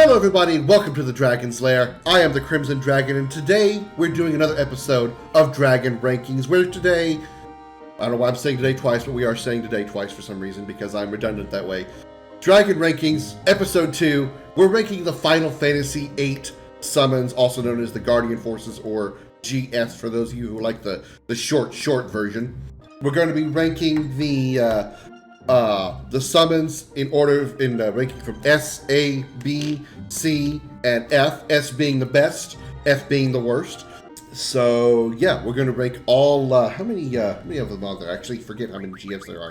Hello everybody, welcome to the Dragon's Lair. I am the Crimson Dragon, and today we're doing another episode of Dragon Rankings, where today, I don't know why I'm saying today twice, but we are saying today twice for some reason, because I'm redundant that way. Dragon Rankings, Episode 2, we're ranking the Final Fantasy VIII summons, also known as the Guardian Forces, or GS, for those of you who like the short version. We're going to be ranking the summons in order ranking from S, A, B, C, and F. S being the best, F being the worst. So yeah, we're going to rank all. How many of them are there? Actually, forget how many GFs there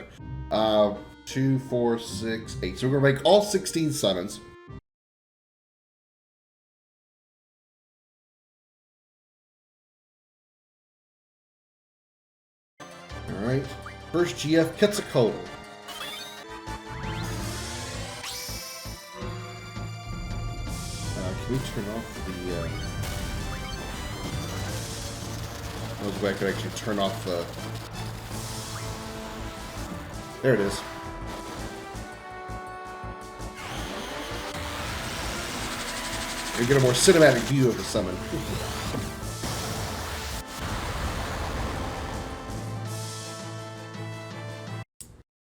are. 2, 4, 6, 8. So we're going to rank all 16 summons. All right. First GF, Quetzalcoatl. Can we turn off the, I was wondering if I could actually turn off the... There it is. We get a more cinematic view of the summon.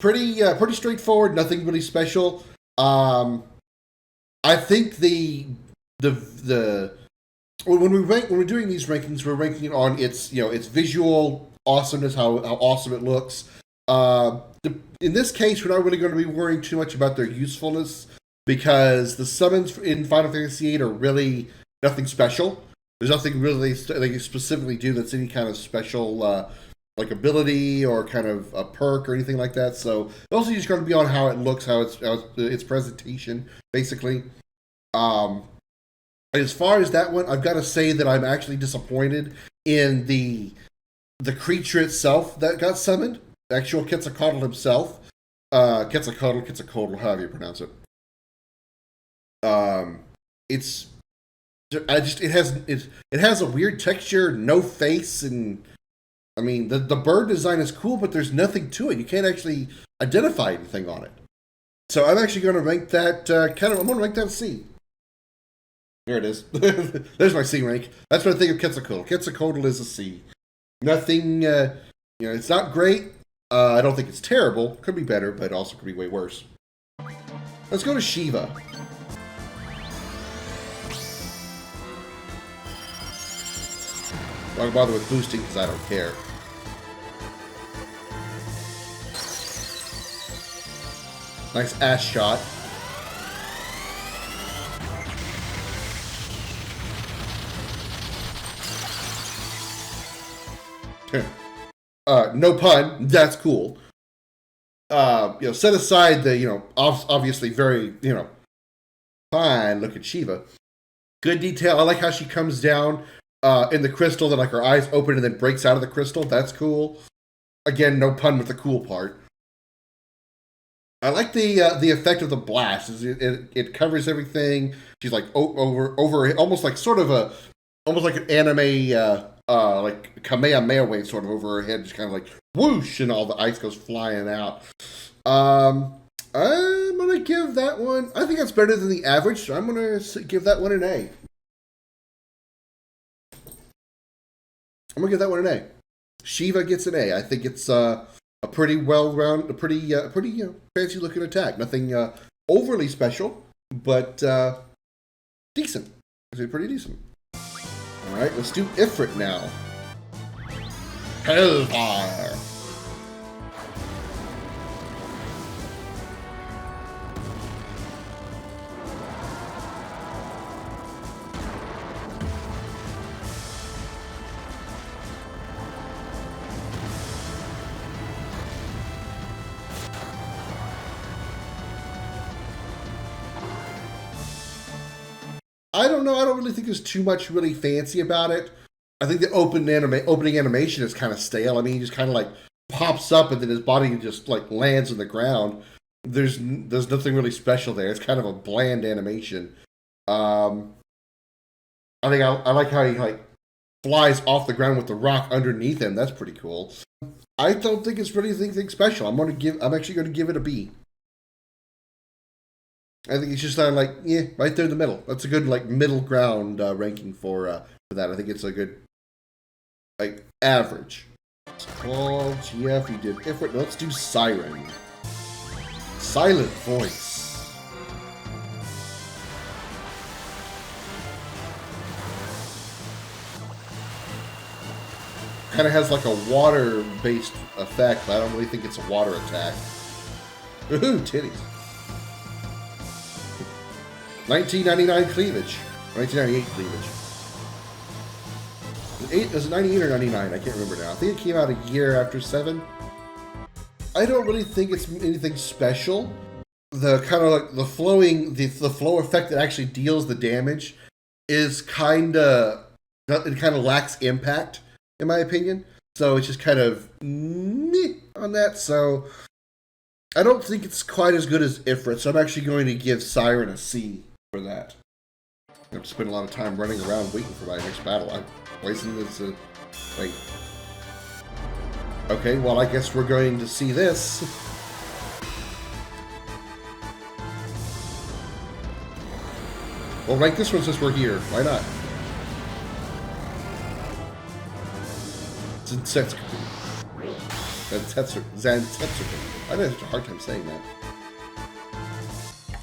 Pretty straightforward, nothing really special. I think when we're doing these rankings, we're ranking it on its visual awesomeness, how awesome it looks. In this case, we're not really going to be worrying too much about their usefulness, because the summons in Final Fantasy VIII are really nothing special. There's nothing really they specifically do that's any kind of special like ability or kind of a perk or anything like that. So mostly just going to be on how it looks, how its presentation, basically. As far as that one, I've got to say that I'm actually disappointed in the creature itself that got summoned. The actual Quetzalcoatl himself. Quetzalcoatl, however you pronounce it. It has a weird texture, no face, and I mean the bird design is cool, but there's nothing to it. You can't actually identify anything on it. So I'm actually going to rank that I'm going to rank that C. There it is. There's my C rank. That's what I think of Quetzalcoatl. Quetzalcoatl is a C. Nothing, it's not great. I don't think it's terrible. Could be better, but it also could be way worse. Let's go to Shiva. I don't bother with boosting because I don't care. Nice ass shot. No pun. That's cool. Set aside the obviously very fine look at Shiva. Good detail. I like how she comes down in the crystal, that like her eyes open and then breaks out of the crystal. That's cool. Again, no pun with the cool part. I like the effect of the blast. It covers everything. She's like over almost like an anime like Kamehameha wave sort of over her head, just kind of like whoosh, and all the ice goes flying out. I'm gonna give that one. I think that's better than the average, so I'm gonna give that one an A. I'm gonna give that one an A. Shiva gets an A. I think it's a pretty well-rounded, a pretty fancy-looking attack. Nothing overly special, but decent. It's pretty decent. All right, let's do Ifrit now. Hellfire. I don't know. I don't really think there's too much really fancy about it. I think the opening animation is kind of stale. I mean, he just kind of like pops up and then his body just like lands on the ground. There's nothing really special there. It's kind of a bland animation. I think I like how he like flies off the ground with the rock underneath him. That's pretty cool. I don't think it's really anything special. I'm actually going to give it a B. I think it's just like, yeah, right there in the middle. That's a good like middle ground ranking for that. I think it's a good like average. Call GF. You did Ifrit. Let's do Siren. Silent voice. Kind of has like a water-based effect, but I don't really think it's a water attack. Ooh, titties. 1999 cleavage. 1998 cleavage. Was it 98 or 99? I can't remember now. I think it came out a year after 7. I don't really think it's anything special. The kind of like the flow effect that actually deals the damage is it kind of lacks impact, in my opinion. So it's just kind of meh on that. So I don't think it's quite as good as Ifrit. So I'm actually going to give Siren a C for that. I have to spend a lot of time running around waiting for my next battle. I'm wasting this. Wait. Okay, well, I guess we're going to see this. Well, rank this one since we're here. Why not? Zansetsuken. I had such a hard time saying that.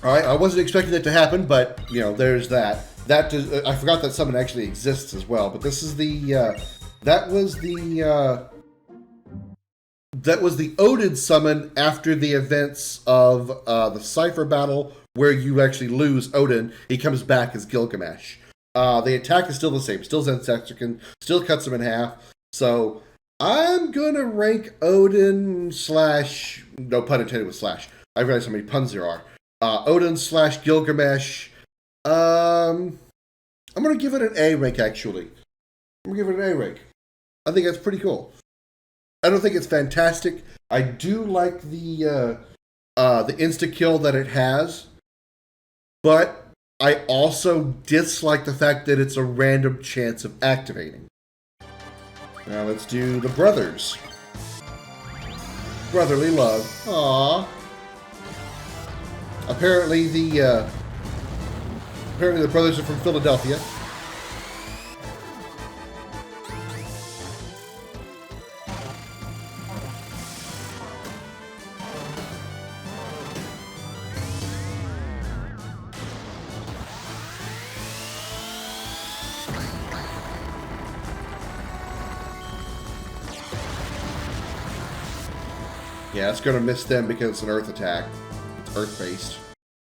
Alright, I wasn't expecting that to happen, but, you know, there's that. I forgot that summon actually exists as well, but this is the, that was the Odin summon after the events of the Cypher battle, where you actually lose Odin. He comes back as Gilgamesh. The attack is still the same, still Zansetsuken, still cuts him in half. So I'm gonna rank Odin slash, no pun intended with slash. I realize how many puns there are. Odin slash Gilgamesh. I'm gonna give it an A rank actually. I'm gonna give it an A rank. I think that's pretty cool. I don't think it's fantastic. I do like the insta kill that it has, but I also dislike the fact that it's a random chance of activating. Now let's do the brothers. Brotherly love. Aww. Apparently the brothers are from Philadelphia. Yeah, it's going to miss them because it's an Earth attack. It's Earth-based.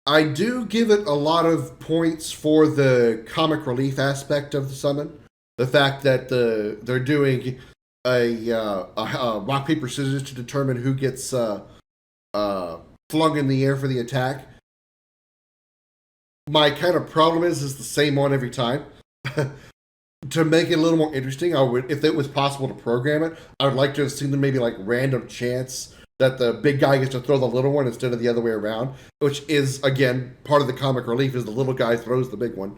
I do give it a lot of points for the comic relief aspect of the summon. The fact that they're doing a rock, paper, scissors to determine who gets flung in the air for the attack. My kind of problem is the same one every time. To make it a little more interesting, I would, if it was possible to program it, I would like to have seen them maybe like random chance that the big guy gets to throw the little one instead of the other way around, which is, again, part of the comic relief is the little guy throws the big one,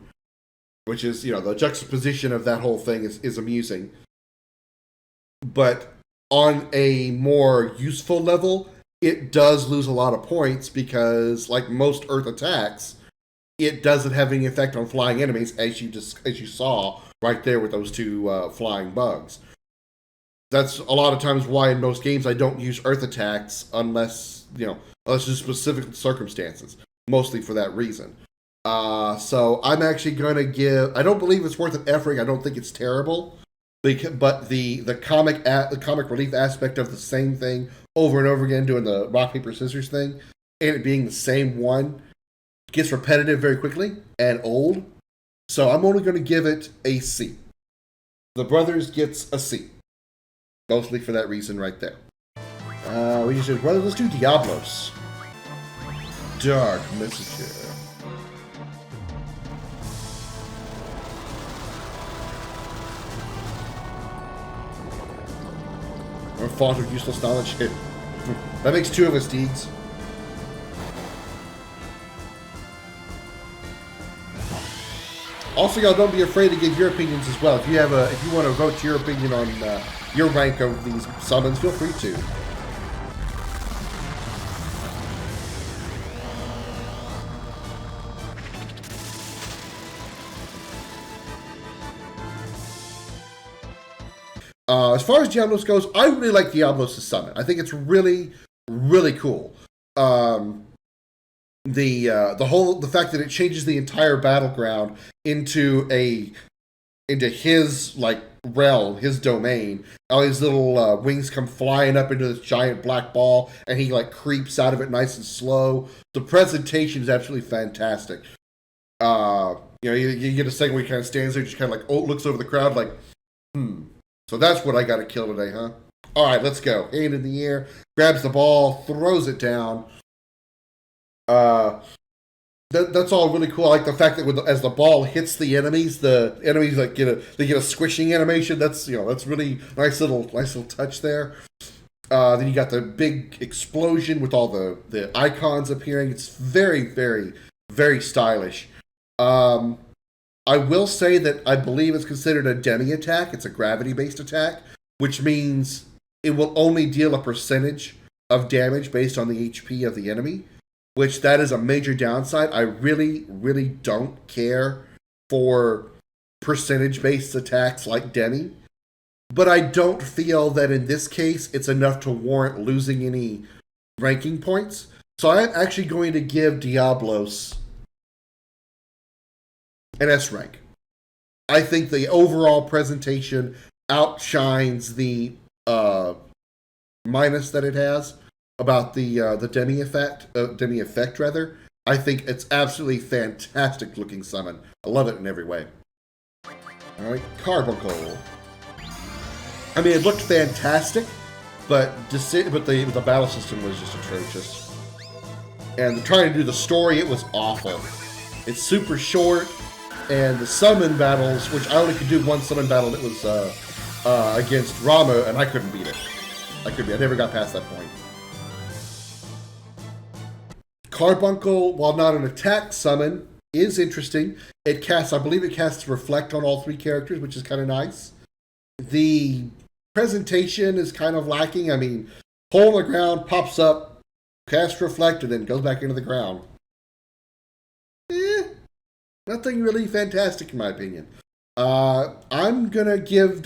which is, you know, the juxtaposition of that whole thing is amusing. But on a more useful level, it does lose a lot of points because, like most Earth attacks, it doesn't have any effect on flying enemies, as you saw right there with those two flying bugs. That's a lot of times why in most games I don't use Earth attacks unless there's specific circumstances. Mostly for that reason. So I'm actually going to give... I don't believe it's worth an effort. I don't think it's terrible. But the comic relief aspect of the same thing over and over again, doing the rock, paper, scissors thing, and it being the same one, gets repetitive very quickly and old. So I'm only going to give it a C. The Brothers gets a C. Mostly for that reason right there. We just did, let's do Diablos. Dark Messenger. Or font of useless knowledge. That makes 2 of us, Deeds. Also, y'all don't be afraid to give your opinions as well. If you want to vote your opinion on your rank of these summons, feel free to. As far as Diablos goes, I really like Diablos' summon. I think it's really, really cool. The fact that it changes the entire battleground into his like realm, his domain. All his little wings come flying up into this giant black ball, and he like creeps out of it nice and slow. The presentation is absolutely fantastic. You get a second where he kind of stands there, just kind of like looks over the crowd, like, So that's what I got to kill today, huh? All right, let's go. Hand in the air, grabs the ball, throws it down. That's all really cool. I like the fact that as the ball hits the enemies like get a squishing animation. That's really nice little touch there. Then you got the big explosion with all the icons appearing. It's very, very, very stylish. I will say that I believe it's considered a demi attack. It's a gravity-based attack, which means it will only deal a percentage of damage based on the HP of the enemy, which that is a major downside. I really, really don't care for percentage-based attacks like demi, but I don't feel that in this case it's enough to warrant losing any ranking points. So I'm actually going to give Diablos an S rank. I think the overall presentation outshines the minus that it has about the demi effect rather. I think it's absolutely fantastic looking summon. I love it in every way. All right, Carbuncle. I mean, it looked fantastic, but the battle system was just atrocious. And trying to do the story, it was awful. It's super short. And the summon battles, which I only could do one summon battle, it was against Rama, and I couldn't beat it. I never got past that point. Carbuncle, while not an attack summon, is interesting. I believe it casts Reflect on all three characters, which is kind of nice. The presentation is kind of lacking. I mean, hole in the ground, pops up, casts Reflect, and then goes back into the ground. Nothing really fantastic in my opinion. I'm gonna give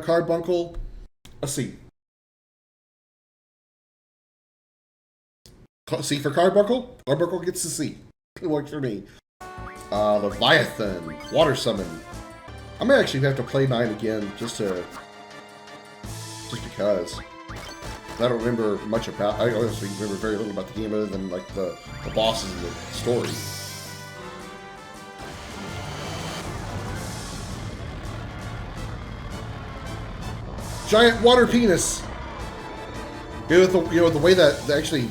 Carbuncle a C. C for Carbuncle. Carbuncle gets a C. It works for me. Leviathan, water summon. I may actually have to play 9 again just because. I don't remember much about. I honestly remember very little about the game other than like the bosses and the story. Giant water penis. The way that actually,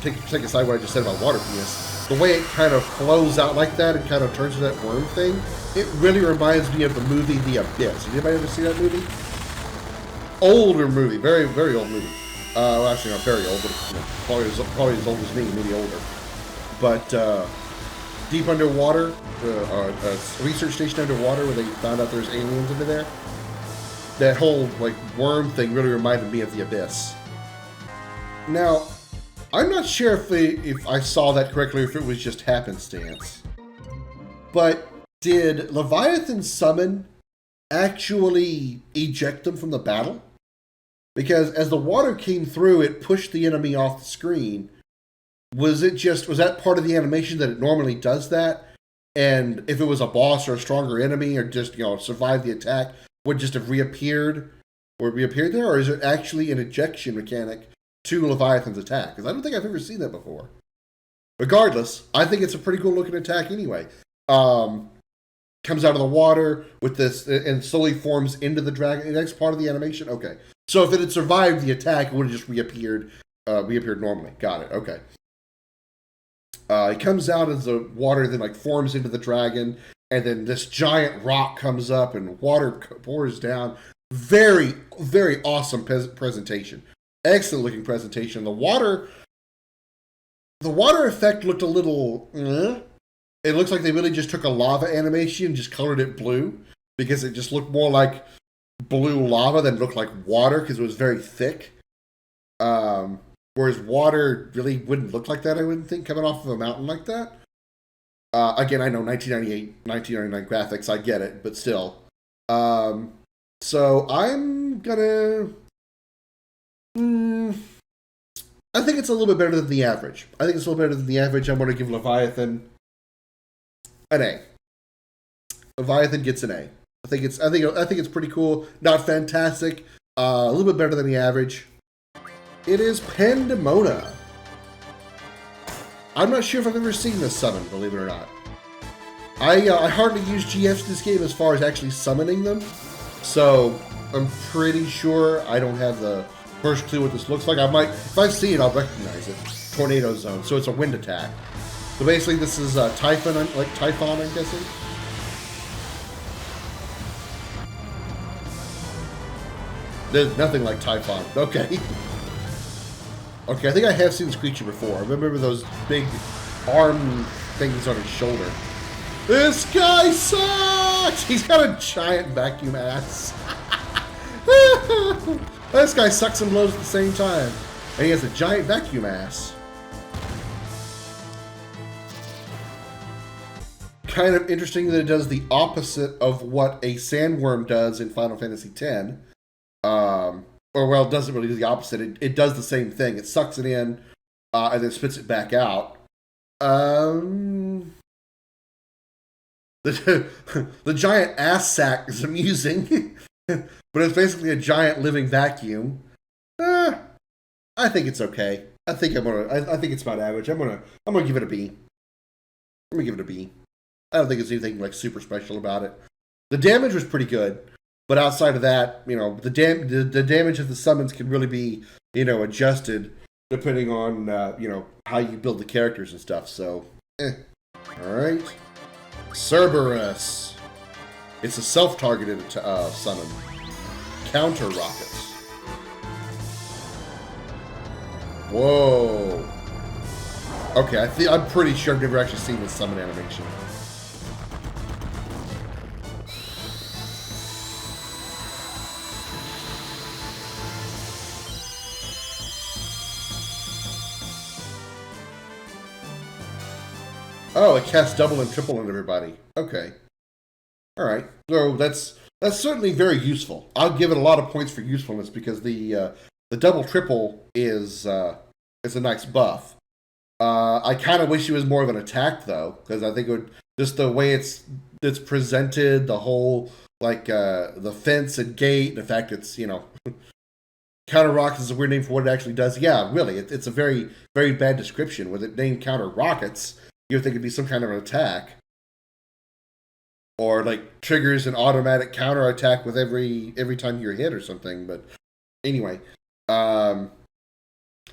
take aside what I just said about water penis, the way it kind of flows out like that and kind of turns into that worm thing, it really reminds me of the movie The Abyss. Did anybody ever see that movie? Older movie, very, very old movie. Well, actually not very old, but probably as old as me, maybe older. But deep underwater, a research station underwater where they found out there's aliens under there. That whole worm thing really reminded me of The Abyss. Now, I'm not sure if I saw that correctly or if it was just happenstance. But did Leviathan's summon actually eject them from the battle? Because as the water came through, it pushed the enemy off the screen. Was that part of the animation that it normally does that? And if it was a boss or a stronger enemy or just, survived the attack, would just have reappeared there? Or is it actually an ejection mechanic to Leviathan's attack? Because I don't think I've ever seen that before. Regardless, I think it's a pretty cool looking attack anyway. Comes out of the water with this and slowly forms into the dragon. The next part of the animation? Okay. So if it had survived the attack, it would have just reappeared normally. Got it. Okay. It comes out as the water then forms into the dragon. And then this giant rock comes up and water pours down. Very, very awesome presentation. Excellent looking presentation. The water effect looked a little... It looks like they really just took a lava animation and just colored it blue. Because it just looked more like blue lava than it looked like water because it was very thick. Whereas water really wouldn't look like that, I wouldn't think, coming off of a mountain like that. Again, I know 1998, 1999 graphics, I get it, but still. So I'm gonna... I think it's a little bit better than the average. I think it's a little better than the average. I'm going to give Leviathan an A. Leviathan gets an A. I think it's pretty cool. Not fantastic. A little bit better than the average. It is Pandemona. I'm not sure if I've ever seen this summon, believe it or not. I hardly use GFs in this game as far as actually summoning them, so I'm pretty sure I don't have the first clue what this looks like. I might, if I see it, I'll recognize it. Tornado Zone, so it's a wind attack. So basically, this is Typhon, like Typhon, I'm guessing. There's nothing like Typhon. Okay. Okay, I think I have seen this creature before. I remember those big arm things on his shoulder. This guy sucks! He's got a giant vacuum ass. This guy sucks and blows at the same time. And he has a giant vacuum ass. Kind of interesting that it does the opposite of what a sandworm does in Final Fantasy X. Or, well, it doesn't really do the opposite. It does the same thing. It sucks it in and then spits it back out. The giant ass sack is amusing, but it's basically a giant living vacuum. I think it's okay. I think it's about average. I'm gonna give it a B. I'm gonna give it a B. I don't think it's anything like super special about it. The damage was pretty good, but outside of that, you know, the damage of the summons can really be, you know, adjusted depending on you know, how you build the characters and stuff. So, all right. Cerberus. It's a self-targeted summon. Counter rockets. Whoa. Okay, I'm pretty sure I've never actually seen this summon animation. Oh, it casts double and triple on everybody. Okay. Alright. So that's certainly very useful. I'll give it a lot of points for usefulness because the double triple is a nice buff. I kind of wish it was more of an attack though, because I think it would, just the way it's presented, the whole like the fence and gate, and the fact it's, you know, counter rockets is a weird name for what it actually does. Yeah, really, it's a very, very bad description. With it named counter rockets, you would think it'd be some kind of an attack. Or like triggers an automatic counter attack with every time you're hit or something. But anyway, I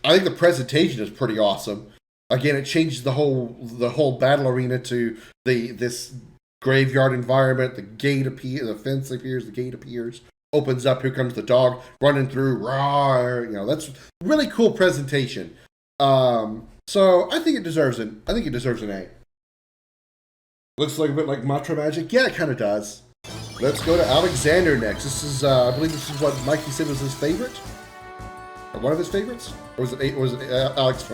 think the presentation is pretty awesome. Again, it changes the whole battle arena to this graveyard environment. The gate appears, the fence appears, the gate appears, opens up. Here comes the dog running through. Rawr, you know, that's really cool presentation. So I think it deserves an A. Looks like a bit like Matra Magic. Yeah, it kind of does. Let's go to Alexander next. This is, I believe this is what Mikey said was his favorite? Or one of his favorites? Or was it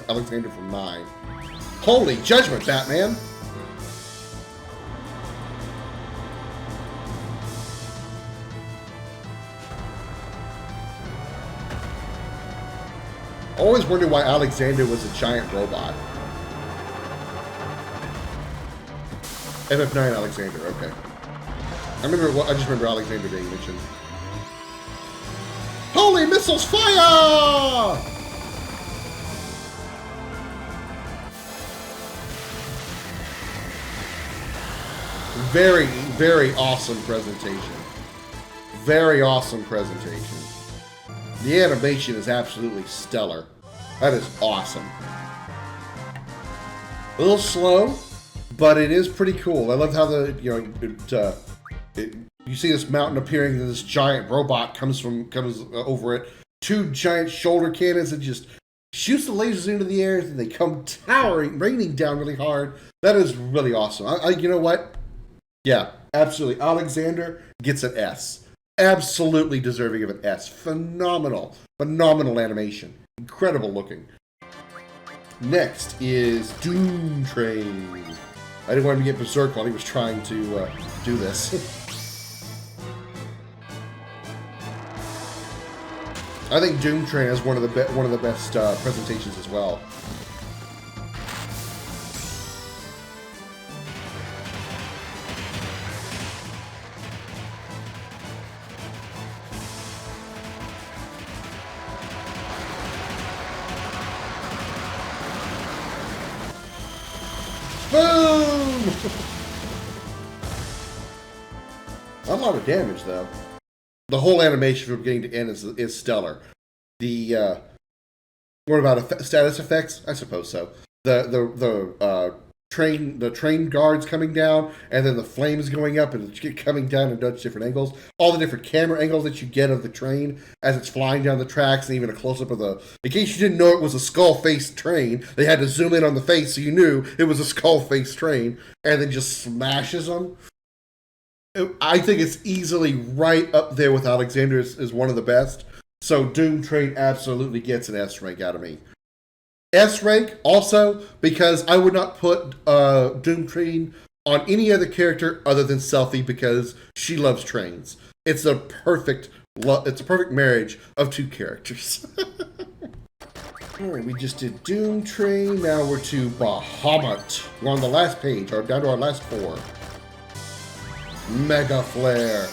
Alexander from 9? Holy judgment, Batman! I always wondered why Alexander was a giant robot. FF8 Alexander, okay. I just remember Alexander being mentioned. Holy missiles, fire! Very, very awesome presentation. Very awesome presentation. The animation is absolutely stellar. That is awesome. A little slow, but it is pretty cool. I love how you see this mountain appearing, and this giant robot comes over it. 2 giant shoulder cannons that just shoots the lasers into the air, and they come raining down really hard. That is really awesome. You know what? Yeah, absolutely. Alexander gets an S. Absolutely deserving of an S. Phenomenal animation. Incredible looking. Next is Doom Train. I didn't want him to get berserk while he was trying to do this. I think Doom Train is one of the best presentations as well. Boom! A lot of damage, though. The whole animation from beginning to end is stellar. The what about status effects? I suppose so. The train guards coming down, and then the flames going up and coming down in different angles. All the different camera angles that you get of the train as it's flying down the tracks, and even a close up of the. In case you didn't know it was a skull-faced train, they had to zoom in on the face so you knew it was a skull-faced train, and then just smashes them. I think it's easily right up there with Alexander as one of the best. So Doom Train absolutely gets an S rank out of me. S rank also because I would not put Doom Train on any other character other than Selphie because she loves trains. It's a perfect marriage of two characters. Alright, we just did Doom Train. Now we're to Bahamut. We're on the last page, or down to our last 4. Mega Flare.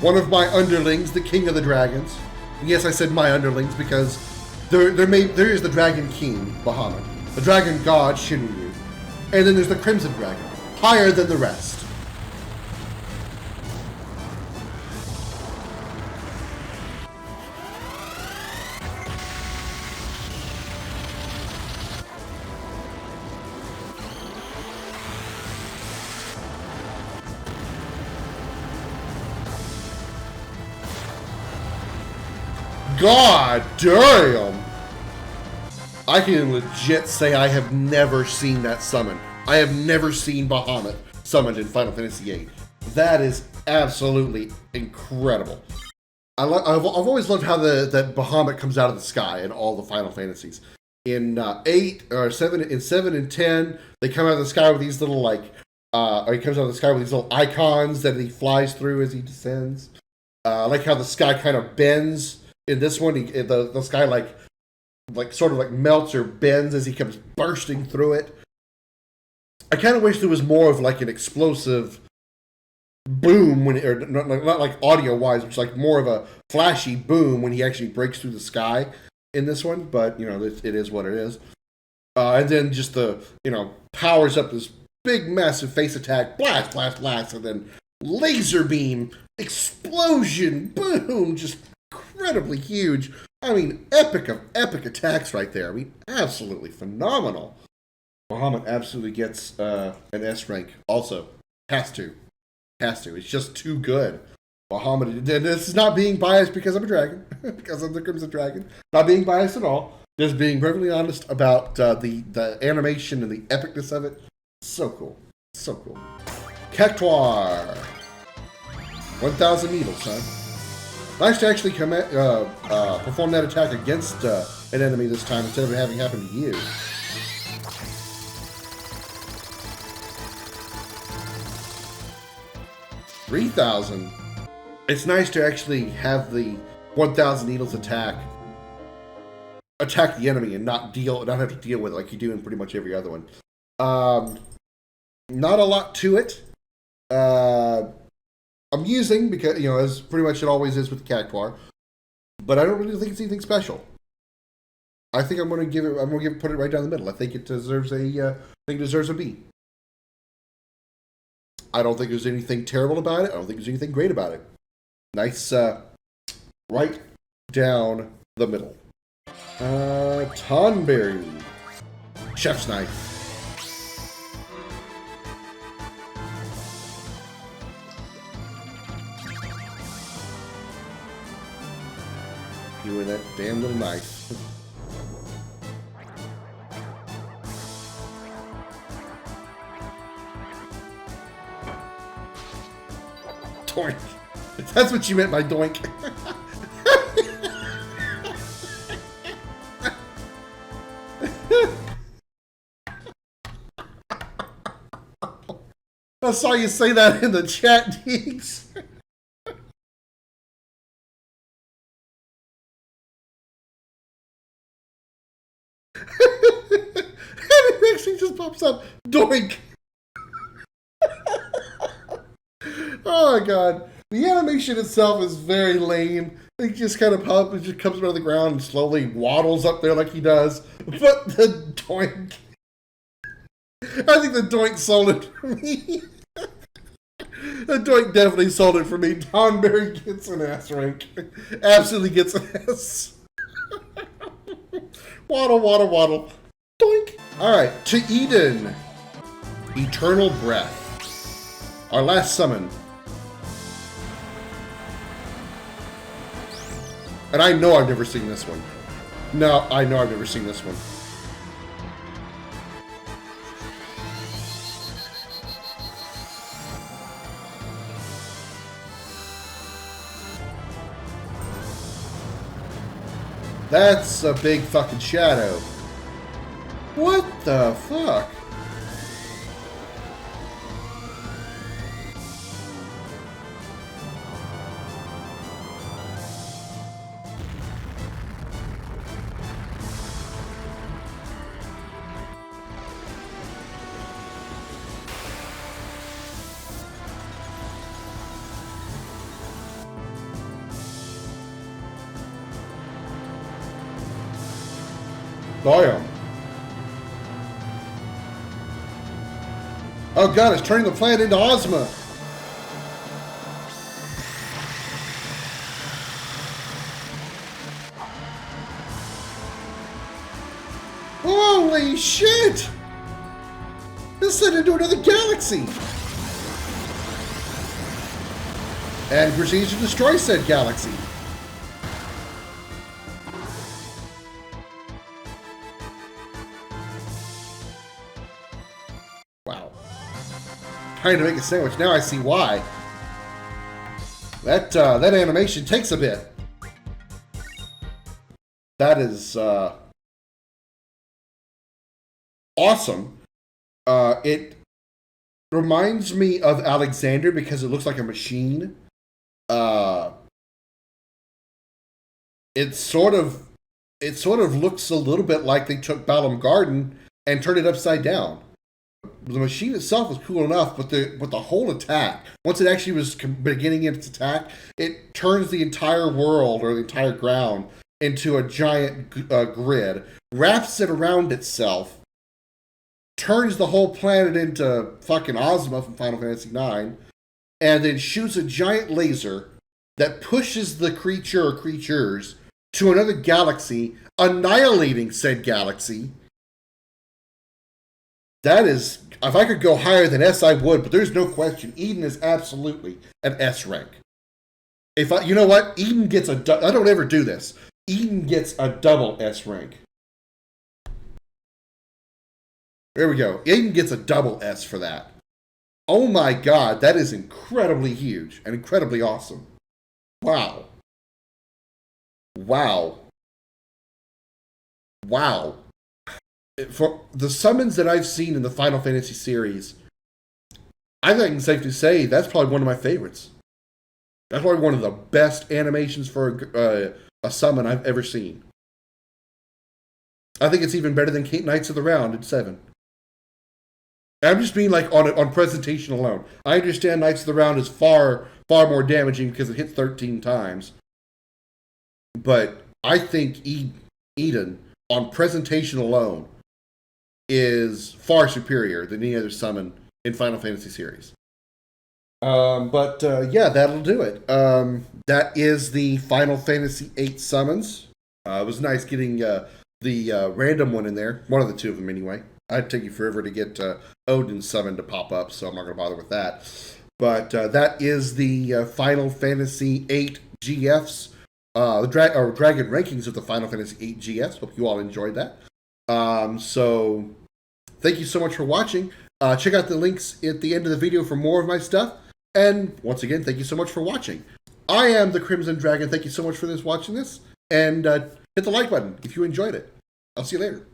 One of my underlings, the King of the Dragons. Yes, I said my underlings because there is the Dragon King, Bahamut, the Dragon God, Shinryu, and then there's the Crimson Dragon, higher than the rest. God damn! I can legit say I have never seen that summon. I have never seen Bahamut summoned in Final Fantasy VIII. That is absolutely incredible. I've always loved how that Bahamut comes out of the sky in all the Final Fantasies. In 8 or 7, in 7 and 10, they come out of the sky with these little or he comes out of the sky with these little icons that he flies through as he descends. I like how the sky kind of bends. In this one, the sky sort of melts or bends as he comes bursting through it. I kind of wish there was more of an explosive boom not like audio wise, which like more of a flashy boom when he actually breaks through the sky in this one. But it is what it is. And then just powers up this big massive face attack, blast, blast, blast, and then laser beam, explosion, boom, just incredibly huge. I mean, epic of epic attacks right there. I mean, absolutely phenomenal. Bahamut absolutely gets an S rank. Also, has to. It's just too good. Bahamut, and this is not being biased because I'm a dragon, because I'm the Crimson Dragon. Not being biased at all. Just being perfectly honest about the animation and the epicness of it. So cool. So cool. Cactuar. 1,000 needles, huh? Nice to actually perform that attack against an enemy this time instead of it having happened to you. $3,000. It's nice to actually have the 1,000 needles attack the enemy and not have to deal with it like you do in pretty much every other one. Not a lot to it. Amusing because as pretty much it always is with the Cactuar, but I don't really think it's anything special. I think I'm going to put it right down the middle. I think it deserves a B. I don't think there's anything terrible about it. I don't think there's anything great about it. Nice, right down the middle. Tonberry, Chef's Knife. You with that damn little knife. Doink. That's what you meant by doink. I saw you say that in the chat, Deeks. And it actually just pops up. Doink! Oh my god. The animation itself is very lame. It just kind of pops, it just comes out of the ground and slowly waddles up there like he does. But the doink. I think the doink sold it for me. The doink definitely sold it for me. Don Barry gets an S rank. Absolutely gets an S. Waddle, waddle, waddle. Doink. Alright, to Eden. Eternal Breath. Our last summon. And I know I've never seen this one. No, I know I've never seen this one. That's a big fucking shadow. What the fuck? Damn. Oh god, it's turning the planet into Ozma. Holy shit! This is into another galaxy. And proceeds to destroy said galaxy. Wow. Trying to make a sandwich. Now I see why. That animation takes a bit. That is awesome. It reminds me of Alexander because it looks like a machine. It sort of looks a little bit like they took Balam Garden and turned it upside down. The machine itself was cool enough, but the whole attack, once it actually was beginning its attack, it turns the entire world or the entire ground into a giant grid, wraps it around itself, turns the whole planet into fucking Ozma from Final Fantasy IX, and then shoots a giant laser that pushes the creature or creatures to another galaxy, annihilating said galaxy. That is, if I could go higher than S, I would, but there's no question. Eden is absolutely an S rank. You know what? Eden gets I don't ever do this. Eden gets a double S rank. There we go. Eden gets a double S for that. Oh my god, that is incredibly huge and incredibly awesome. Wow. Wow. Wow. For the summons that I've seen in the Final Fantasy series, I think I can safely say that's probably one of my favorites. That's probably one of the best animations for a summon I've ever seen. I think it's even better than Knights of the Round in 7. I'm just being like on presentation alone. I understand Knights of the Round is far more damaging because it hits 13 times. But I think Eden, on presentation alone, is far superior than any other summon in Final Fantasy series. Yeah, that'll do it. That is the Final Fantasy VIII summons. It was nice getting the random one in there. One of the two of them, anyway. I'd take you forever to get Odin's summon to pop up, so I'm not going to bother with that. But that is the Final Fantasy VIII GFs. The Dragon rankings of the Final Fantasy VIII GFs. Hope you all enjoyed that. So, thank you so much for watching. Check out the links at the end of the video for more of my stuff. And once again, thank you so much for watching. I am the Krimson Dragon. Thank you so much for watching this. And hit the like button if you enjoyed it. I'll see you later.